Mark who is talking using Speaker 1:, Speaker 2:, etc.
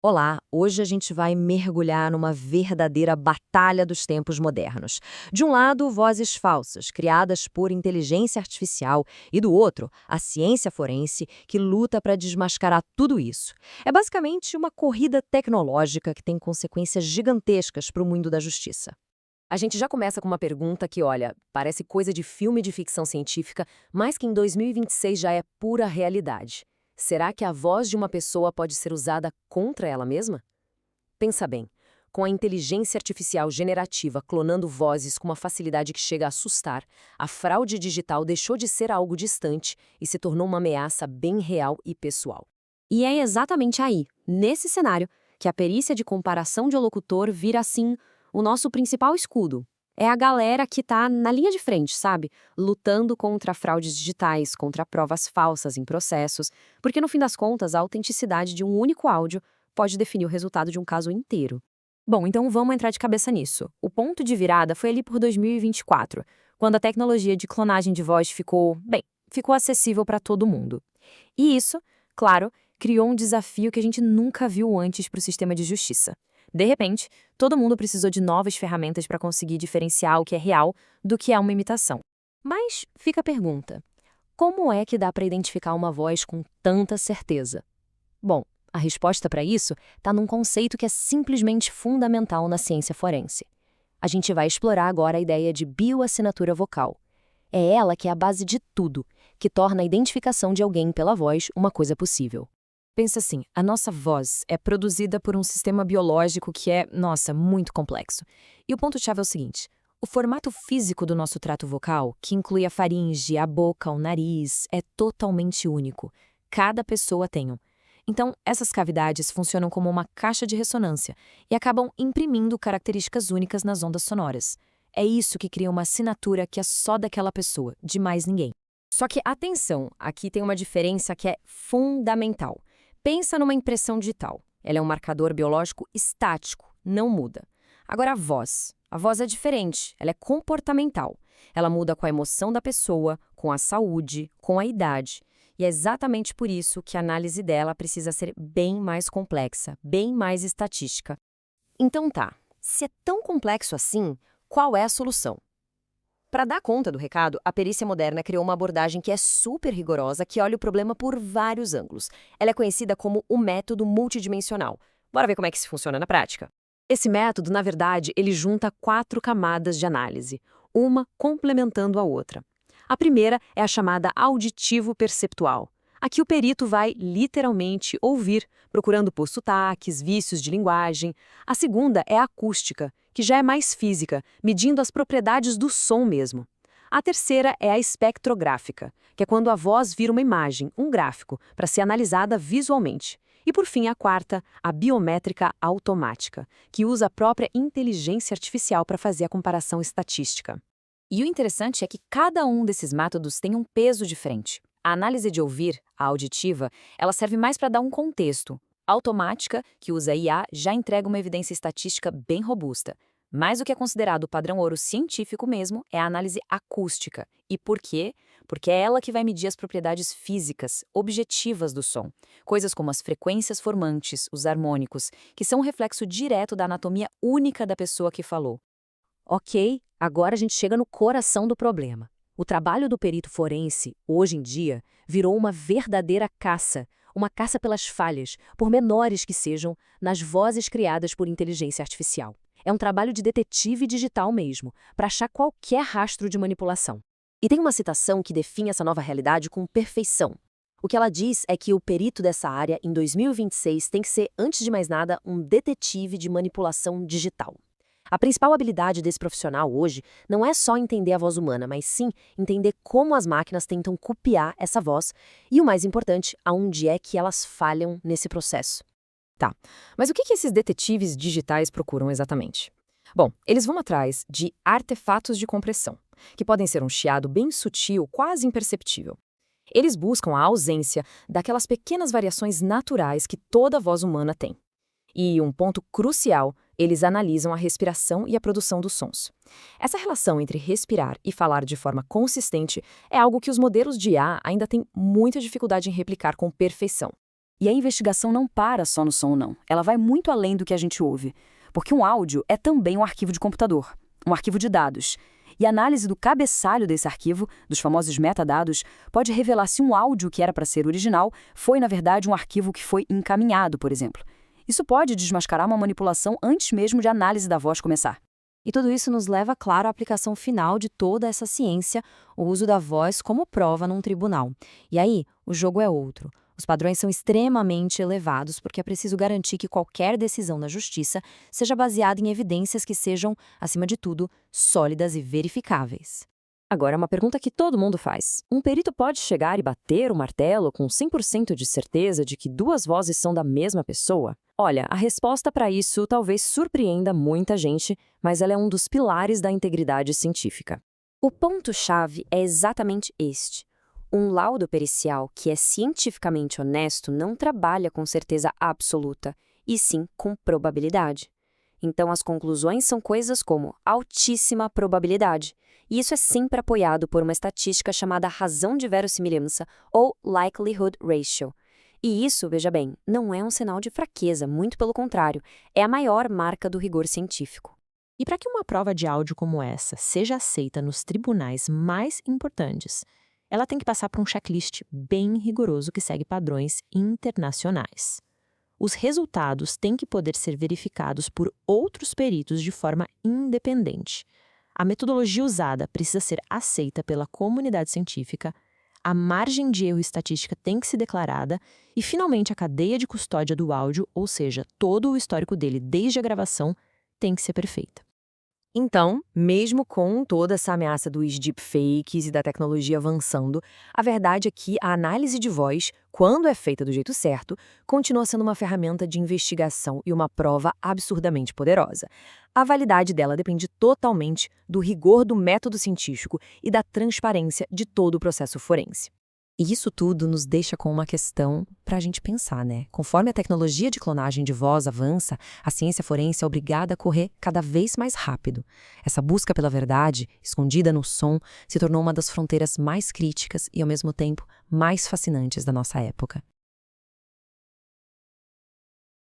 Speaker 1: Olá, hoje a gente vai mergulhar numa verdadeira batalha dos tempos modernos. De um lado, vozes falsas, criadas por inteligência artificial, e do outro, a ciência forense, que luta para desmascarar tudo isso. É basicamente uma corrida tecnológica que tem consequências gigantescas para o mundo da justiça. A gente já começa com uma pergunta que, olha, parece coisa de filme de ficção científica, mas que em 2026 já é pura realidade. Será que a voz de uma pessoa pode ser usada contra ela mesma? Pensa bem, com a inteligência artificial generativa clonando vozes com uma facilidade que chega a assustar, a fraude digital deixou de ser algo distante e se tornou uma ameaça bem real e pessoal. E é exatamente aí, nesse cenário, que a perícia de comparação de locutor vira, assim, o nosso principal escudo. É a galera que tá na linha de frente, sabe? Lutando contra fraudes digitais, contra provas falsas em processos, porque no fim das contas a autenticidade de um único áudio pode definir o resultado de um caso inteiro. Bom, então vamos entrar de cabeça nisso. O ponto de virada foi ali por 2024, quando a tecnologia de clonagem de voz ficou acessível para todo mundo. E isso, claro, criou um desafio que a gente nunca viu antes para o sistema de justiça. De repente, todo mundo precisou de novas ferramentas para conseguir diferenciar o que é real do que é uma imitação. Mas fica a pergunta: como é que dá para identificar uma voz com tanta certeza? Bom, a resposta para isso está num conceito que é simplesmente fundamental na ciência forense. A gente vai explorar agora a ideia de bioassinatura vocal. É ela que é a base de tudo, que torna a identificação de alguém pela voz uma coisa possível. Pensa assim, a nossa voz é produzida por um sistema biológico que é, nossa, muito complexo. E o ponto-chave é o seguinte: o formato físico do nosso trato vocal, que inclui a faringe, a boca, o nariz, é totalmente único. Cada pessoa tem um. Então, essas cavidades funcionam como uma caixa de ressonância e acabam imprimindo características únicas nas ondas sonoras. É isso que cria uma assinatura que é só daquela pessoa, de mais ninguém. Só que, atenção, aqui tem uma diferença que é fundamental. Pensa numa impressão digital. Ela é um marcador biológico estático, não muda. Agora a voz é diferente, ela é comportamental. Ela muda com a emoção da pessoa, com a saúde, com a idade. E é exatamente por isso que a análise dela precisa ser bem mais complexa, bem mais estatística. Então tá, se é tão complexo assim, qual é a solução? Para dar conta do recado, a perícia moderna criou uma abordagem que é super rigorosa, que olha o problema por vários ângulos. Ela é conhecida como o método multidimensional. Bora ver como é que isso funciona na prática? Esse método, na verdade, ele junta 4 camadas de análise, uma complementando a outra. A primeira é a chamada auditivo-perceptual. Aqui o perito vai, literalmente, ouvir, procurando por sotaques, vícios de linguagem. A segunda é a acústica, que já é mais física, medindo as propriedades do som mesmo. A terceira é a espectrográfica, que é quando a voz vira uma imagem, um gráfico, para ser analisada visualmente. E por fim, a quarta, a biométrica automática, que usa a própria inteligência artificial para fazer a comparação estatística. E o interessante é que cada um desses métodos tem um peso diferente. A análise de ouvir, a auditiva, ela serve mais para dar um contexto. A automática, que usa IA, já entrega uma evidência estatística bem robusta. Mas o que é considerado o padrão ouro científico mesmo é a análise acústica. E por quê? Porque é ela que vai medir as propriedades físicas, objetivas do som. Coisas como as frequências formantes, os harmônicos, que são um reflexo direto da anatomia única da pessoa que falou. Ok, agora a gente chega no coração do problema. O trabalho do perito forense, hoje em dia, virou uma verdadeira caça. Uma caça pelas falhas, por menores que sejam, nas vozes criadas por inteligência artificial. É um trabalho de detetive digital mesmo, para achar qualquer rastro de manipulação. E tem uma citação que define essa nova realidade com perfeição. O que ela diz é que o perito dessa área, em 2026, tem que ser, antes de mais nada, um detetive de manipulação digital. A principal habilidade desse profissional hoje não é só entender a voz humana, mas sim entender como as máquinas tentam copiar essa voz e, o mais importante, aonde é que elas falham nesse processo. Tá, mas o que esses detetives digitais procuram exatamente? Bom, eles vão atrás de artefatos de compressão, que podem ser um chiado bem sutil, quase imperceptível. Eles buscam a ausência daquelas pequenas variações naturais que toda voz humana tem. E um ponto crucial, eles analisam a respiração e a produção dos sons. Essa relação entre respirar e falar de forma consistente é algo que os modelos de IA ainda têm muita dificuldade em replicar com perfeição.
Speaker 2: E a investigação não para só no som, não. Ela vai muito além do que a gente ouve. Porque um áudio é também um arquivo de computador, um arquivo de dados. E a análise do cabeçalho desse arquivo, dos famosos metadados, pode revelar se um áudio que era para ser original foi, na verdade, um arquivo que foi encaminhado, por exemplo. Isso pode desmascarar uma manipulação antes mesmo de a análise da voz começar.
Speaker 1: E tudo isso nos leva, claro, à aplicação final de toda essa ciência, o uso da voz como prova num tribunal. E aí, o jogo é outro. Os padrões são extremamente elevados porque é preciso garantir que qualquer decisão na justiça seja baseada em evidências que sejam, acima de tudo, sólidas e verificáveis. Agora, uma pergunta que todo mundo faz. Um perito pode chegar e bater o martelo com 100% de certeza de que duas vozes são da mesma pessoa? Olha, a resposta para isso talvez surpreenda muita gente, mas ela é um dos pilares da integridade científica. O ponto-chave é exatamente este. Um laudo pericial que é cientificamente honesto não trabalha com certeza absoluta, e sim com probabilidade. Então, as conclusões são coisas como altíssima probabilidade, e isso é sempre apoiado por uma estatística chamada razão de verossimilhança, ou likelihood ratio. E isso, veja bem, não é um sinal de fraqueza, muito pelo contrário, é a maior marca do rigor científico.
Speaker 3: E para que uma prova de áudio como essa seja aceita nos tribunais mais importantes, ela tem que passar por um checklist bem rigoroso que segue padrões internacionais. Os resultados têm que poder ser verificados por outros peritos de forma independente. A metodologia usada precisa ser aceita pela comunidade científica, a margem de erro estatística tem que ser declarada e, finalmente, a cadeia de custódia do áudio, ou seja, todo o histórico dele desde a gravação, tem que ser perfeita.
Speaker 1: Então, mesmo com toda essa ameaça dos deepfakes e da tecnologia avançando, a verdade é que a análise de voz, quando é feita do jeito certo, continua sendo uma ferramenta de investigação e uma prova absurdamente poderosa. A validade dela depende totalmente do rigor do método científico e da transparência de todo o processo forense. E isso tudo nos deixa com uma questão para a gente pensar, né? Conforme a tecnologia de clonagem de voz avança, a ciência forense é obrigada a correr cada vez mais rápido. Essa busca pela verdade, escondida no som, se tornou uma das fronteiras mais críticas e, ao mesmo tempo, mais fascinantes da nossa época.